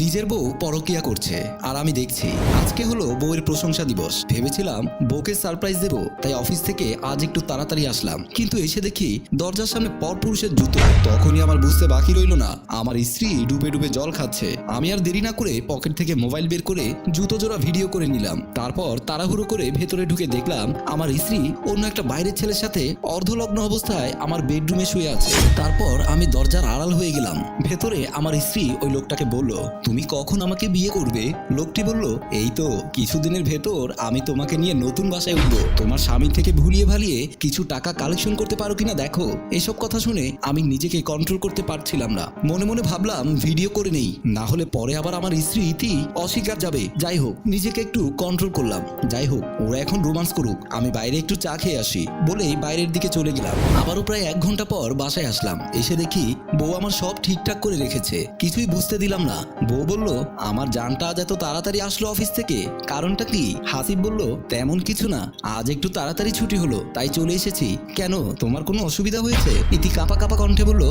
নিজের বউ পরকিয়া করছে আর আমি দেখছি। আজকে হলো বউয়ের প্রশংসা দিবস। ভেবেছিলাম বউকে সারপ্রাইজ দেব, তাই অফিস থেকে আজ একটু তাড়াতাড়ি আসলাম, কিন্তু এসে দেখি দরজার সামনে পরপুরুষের জুতো। তখনই আমার বুঝতে বাকি রইল না, আমার স্ত্রী ডুবে ডুবে জল খাচ্ছে। আমি আর দেরি না করে পকেট থেকে মোবাইল বের করে জুতো জোড়া ভিডিও করে নিলাম। তারপর তাড়াহুড়ো করে ভেতরে ঢুকে দেখলাম আমার স্ত্রী অন্য একটা বাইরের ছেলের সাথে অর্ধলগ্ন অবস্থায় আমার বেডরুমে শুয়ে আছে। তারপর আমি দরজার আড়াল হয়ে গেলাম। ভেতরে আমার স্ত্রী ওই লোকটাকে বলল, তুমি কখন আমাকে বিয়ে করবে? লোকটি বলল, এই তো কিছুদিনের ভেতর আমি তোমাকে নিয়ে নতুন বাসায় উঠবো, তোমার স্বামী থেকে ভুলিয়ে ভালিয়ে কিছু টাকা কালেকশন করতে পারো কিনা দেখো। এসব কথা শুনে আমি নিজেকে কন্ট্রোল করতে পারছিলাম না। মনে মনে ভাবলাম ভিডিও করে নেই, না হলে পরে আবার আমার স্ত্রী ইতি অস্বীকার যাবে। যাই হোক, নিজেকে একটু কন্ট্রোল করলাম। যাই হোক, ওরা এখন রোমান্স করুক, আমি বাইরে একটু চা খেয়ে আসি বলেই বাইরের দিকে চলে গেলাম। আবারও প্রায় 1 ঘন্টা পর বাসায় আসলাম। এসে দেখি বউ আমার সব ঠিকঠাক করে রেখেছে, কিছুই বুঝতে দিলাম না। বউ বলল, আমার জানটা আজ এত তাড়াতাড়ি আসলো অফিস থেকে, কারণটা কি? হাসিব বলল, তেমন কিছু না, আজ একটু তাড়াতাড়ি ছুটি হলো তাই চলে এসেছি। কেন, তোমার কোনো অসুবিধা হয়েছে? ইতি কাঁপা কাঁপা কণ্ঠে বলল,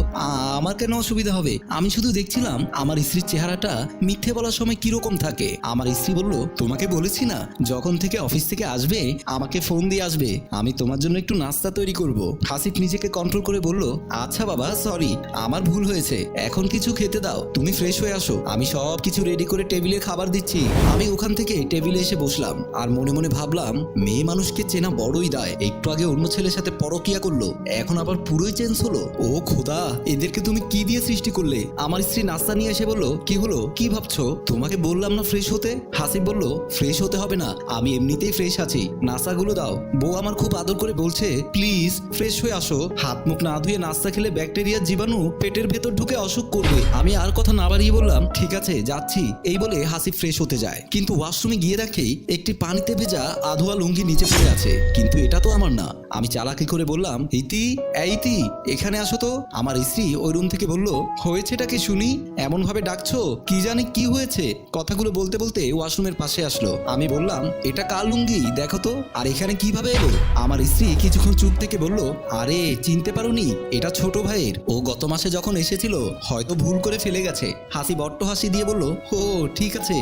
আমার কেন অসুবিধা হবে? আমি শুধু দেখছিলাম আমার স্ত্রীর চেহারাটা মিথ্যে বলার সময় কিরকম থাকে। আমার স্ত্রী বলল, তোমাকে বলেছি না যখন থেকে অফিস থেকে আসবে আমাকে ফোন দিয়ে আসবে, আমি তোমার জন্য একটু নাস্তা তৈরি করব। হাসিব নিজেকে কন্ট্রোল করে বলল, আচ্ছা বাবা, সরি, আমার ভুল হয়েছে, এখন কিছু খেতে দাও, তুমি ফ্রেশ হয়ে আসো, আমি সব কিছু রেডি করে টেবিলে খাবার দিচ্ছি। আমি ওখান থেকে টেবিলে এসে বসলাম আর মনে মনে ভাবলাম, মেয়ে মানুষকে চেনা বড়ই দায়। একটু আগে অন্য ছেলের সাথে পরকিয়া করলো, এখন আবার পুরোই চেঞ্জ হলো। ও খোদা, এদেরকে তুমি কি দিয়ে সৃষ্টি করলে? আমার স্ত্রী নাস্তা নিয়ে এসে বলল, কি হলো, কি ভাবছো? তোমাকে বললাম না ফ্রেশ হতে। হাসিব বলল, ফ্রেশ হতে হবে না, আমি এমনিতেই ফ্রেশ আছি, নাস্তাগুলো দাও। বউ আমার খুব আদর করে বলছে, প্লিজ ফ্রেশ হয়ে আসো, হাত মুখ না ধুয়ে নাস্তা খেলে ব্যাকটেরিয়ার জীবাণু পেটের ভেতর ঢুকে অসুখ করবে। আমি আর কথা না বাড়িয়ে বললাম, ঠিক আছে যাচ্ছি। এই বলে হাসিব ফ্রেশ হতে যায়, কিন্তু ওয়াশরুমে গিয়ে দেখেই একটি পানিতে ভেজা আধোয়া লুঙ্গি নিচে পড়ে আছে, কিন্তু এটা তো আমার না। আমি চালাকি করে বললাম, ইতি, ইতি, এখানে আসো তো। আমার স্ত্রী ওই রুম থেকে বলল, হয়েছেটা কি শুনি, এমন ভাবে ডাকছো, কি জানি কি হয়েছে? কথাগুলো বলতে বলতে ওয়াশরুমের পাশে আসলো। আমি বললাম, এটা কার লুঙ্গি দেখো তো, আর এখানে কিভাবে এলো? আমার স্ত্রী কিছুক্ষণ চুপ থেকে বলল, আরে চিনতে পারোনি, এটা ছোট ভাইয়ের, ও গত মাসে যখন এসেছিল হয়তো ভুল করে ফেলে গেছে। হাসি বট্ট হাসি দিয়ে বলল, ও ঠিক আছে,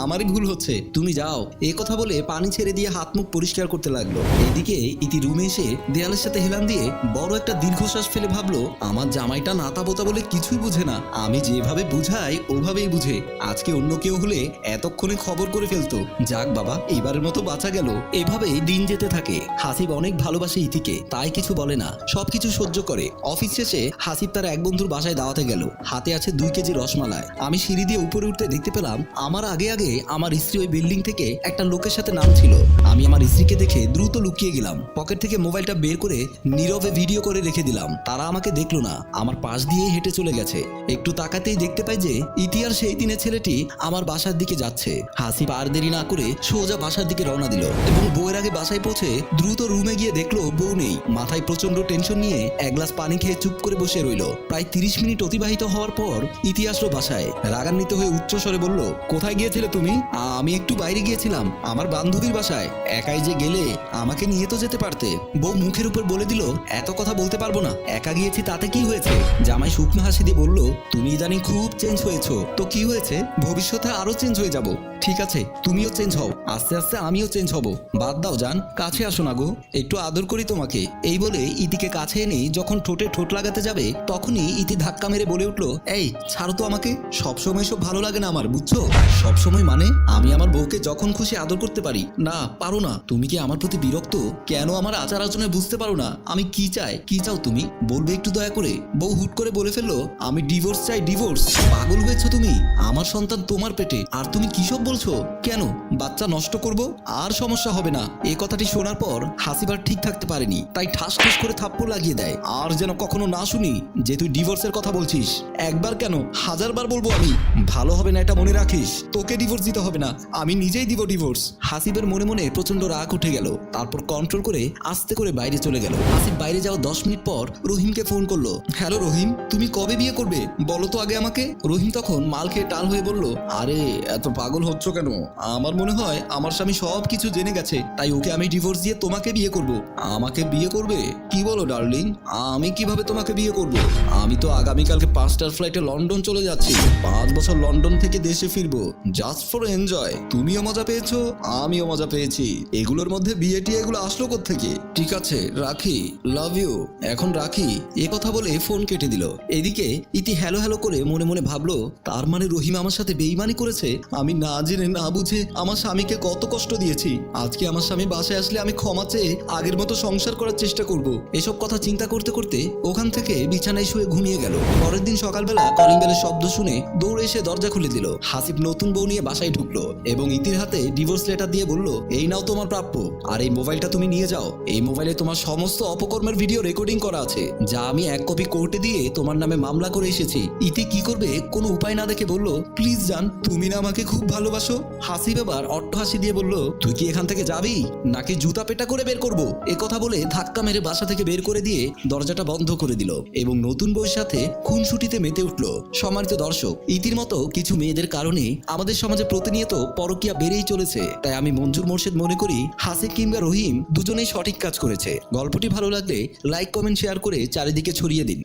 আমারই ভুল হচ্ছে, তুমি যাও। এই কথা বলে পানি ছেড়ে দিয়ে হাত মুখ পরিষ্কার করতে লাগলো। এদিকে ইতি রুমে এসে দেয়ালের সাথে হেলান দিয়ে বড় একটা দীর্ঘশ্বাস ফেলে ভাবলো, আমার জামাইটা নাতা পোতা বলে কিছুই বুঝে না, আমি যেভাবে বুঝাই ওভাবেই বুঝে। আজকে অন্য কেউ হলে এতক্ষণে খবর করে ফেলতো। যাক বাবা, এবারের মতো বাঁচা গেল। এভাবেই দিন যেতে থাকে। হাসিব অনেক ভালোবাসে ইতিকে, তাই কিছু বলে না, সবকিছু সহ্য করে। অফিস শেষে হাসিব তার এক বন্ধুর বাসায় দাওয়াতে গেল, হাতে আছে 2 কেজি রসমালাই। আমি সিঁড়ি দিয়ে উপরে উঠতে দেখতে পেলাম আমার আগে আগে আমার স্ত্রী ওই বিল্ডিং থেকে একটা লোকের সাথে নামছিল। আমি আমার স্ত্রীকে দেখে দ্রুত লুকিয়ে গেলাম, পকেট থেকে মোবাইলটা বের করে নীরবে ভিডিও করে রেখে দিলাম। তারা আমাকে দেখলো না, আমার পাশ দিয়ে হেঁটে চলে গেছে। একটু তাকাতেই দেখতে পাই যে ইতি আর সেই দিনের ছেলেটি আমার বাসার দিকে যাচ্ছে। হাসিব আর দেরি না করে সোজা বাসার দিকে রওনা দিল এবং বউয়ের আগে বাসায় পৌঁছে দ্রুত রুমে গিয়ে দেখলো বউ নেই। মাথায় প্রচন্ড টেনশন নিয়ে 1 গ্লাস পানি খেয়ে চুপ করে বসে রইল। প্রায় 30 মিনিট অতিবাহিত হওয়ার পর ইতি আসলো বাসায়। রাগান্বিত হয়ে উচ্চ স্বরে বলল, কোথায় গিয়েছিলে তুমি? আমি একটু বাইরে গিয়েছিলাম, আমার বান্ধবীর বাসায়। একাই যে গেলে, আমাকে নিয়ে তো যেতে পারতে। বউ মুখের উপর বলে দিল, এত কথা বলতে পারবো না, একা গিয়েছি তাতে কি হয়েছে? জামাই শুকনো হাসি দিয়ে বলল, তুমি ইদানিং খুব চেঞ্জ হয়েছো, তো কি হয়েছে? ভবিষ্যতে আরো চেঞ্জ হয়ে যাব। ঠিক আছে, তুমিও চেঞ্জ হও, আস্তে আস্তে আমিও চেঞ্জ হব। বাদ দাও জান, কাছে আসো না গো, একটু আদর করি তোমাকে। এই বলে ইতিকে কাছে এনে যখন ঠোঁটে ঠোঁট লাগাতে যাবে, তখনই ইতি ধাক্কা মেরে বলে উঠল, এই ছাড়ো তো আমাকে, সবসময় সব ভালো লাগে না আমার, বুঝছো? সবসময় মানে? আমি আমার বউকে যখন খুশি আদর করতে পারি না, পারো না? তুমি কি আমার প্রতি বিরক্ত? কেন আমার আচার আচরণে বুঝতে পারো না আমি কি চাই? কি চাও তুমি, বলবে একটু দয়া করে। বউ হুট করে বলে ফেললো, আমি ডিভোর্স চাই, ডিভোর্স। পাগল হয়েছো তুমি? আমার সন্তান তোমার পেটে, আর তুমি কি সব বলছো? কেন বাচ্চা নষ্ট করব? আর সমস্যা হবে না। এই কথাটি শোনার পর হাসিবার ঠিক থাকতে পারেনি, তাই ঠাস ঠাস করে থাপ্পড় লাগিয়ে দেয়। আর যেন কখনো না শুনি যে তুই ডিভোর্সের কথা বলছিস। একবার কেন, 1000 বার বলবো আমি। ভালো হবে না, এটা মনে রাখিস। তোকে ডিভোর্স দিতে হবে না, আমি নিজেই দিব ডিভোর্স। হাসিবের মনে মনে প্রচন্ড রাগ উঠে গেল। তারপর কন্ট্রোল করে আস্তে আস্তে করে বাইরে চলে গেল। আসিফ বাইরে যাওয়ার 10 মিনিট পর রহিমকে ফোন করলো। হ্যালো রহিম, তুমি কবে বিয়ে করবে বলো তো আগে আমাকে। রহিম তখন মাল খেয়ে টাল হয়ে বলল, আরে এত পাগল হচ্ছ কেন? আমার মনে হয় আমার স্বামী সব কিছু জেনে গেছে, তাই ওকে আমি ডিভোর্স দিয়ে তোমাকে বিয়ে করব। আমাকে বিয়ে করবে? কি বলো ডার্লিং, আমি কিভাবে তোমাকে বিয়ে করব? আমি তো আগামীকালকে 5টার ফ্লাইটে লন্ডন চলে যাচ্ছি। 5 বছর লন্ডন থেকে দেশে ফিরবো, জাস্ট ফর এনজয়। তুমিও মজা পেয়েছো, আমিও মজা পেয়েছি। এগুলোর মধ্যে বিয়ে টিয়ে এগুলো আসলো কোত্থেকে? ঠিক আছে রাখি, লাভ ইউ, এখন রাখি। এ কথা বলে ফোন কেটে দিল। এদিকে ইতি হ্যালো হ্যালো করে মনে মনে ভাবলো, তার মানে রহিম আমার সাথে বেইমানি করেছে। আমি না জেনে না বুঝে আমার স্বামীকে কত কষ্ট দিয়েছি। আজকে আমার স্বামী বাসায় আসলে আমি ক্ষমা চেয়ে আগের মতো সংসার করার চেষ্টা করব। এসব কথা চিন্তা করতে করতে ওখান থেকে বিছানায় শুয়ে ঘুমিয়ে গেল। পরের দিন সকালবেলা কলিং বেলের শব্দ শুনে দৌড়ে এসে দরজা খুলে দিল। হাসিব নতুন বউ নিয়ে বাসায় ঢুকলো এবং ইতির হাতে ডিভোর্স লেটার দিয়ে বলল, এই নাও তোমার প্রাপ্য, আর এই মোবাইলটা তুমি নিয়ে যাও। এই মোবাইলে তোমার সমস্ত অপকর্মের ভিডিও রেকর্ডিং করা আছে, যা আমি 1 কপি কোর্টে দিয়ে তোমার নামে মামলা করে এসেছি। ইতি কি করবে কোনো উপায় না দেখে বলল, প্লিজ জান, তুমি না আমাকে খুব ভালোবাসো। হাসিব এবার অট্টহাসি দিয়ে বলল, তুই কি এখান থেকে যাবি নাকি জুতা পেটা করে বের করব? এ কথা বলে ধাক্কা মেরে বাসা থেকে বের করে দিয়ে দরজাটা বন্ধ করে দিল এবং নতুন বউয়ের সাথে খুনসুটিতে মেতে উঠল। সম্মানিত দর্শক, ইতির মতো কিছু মেয়েদের কারণে আমাদের সমাজে প্রতিনিয়ত পরকীয়া বেড়েই চলেছে। তাই আমি মঞ্জুর মোর্শেদ মনে করি হাসিব কিংবা রহিম দুজনেই সঠিক কাজ করেছে। গল্পটি ভালো লাগলে লাইক কমেন্ট শেয়ার করে চারিদিকে ছড়িয়ে দিন।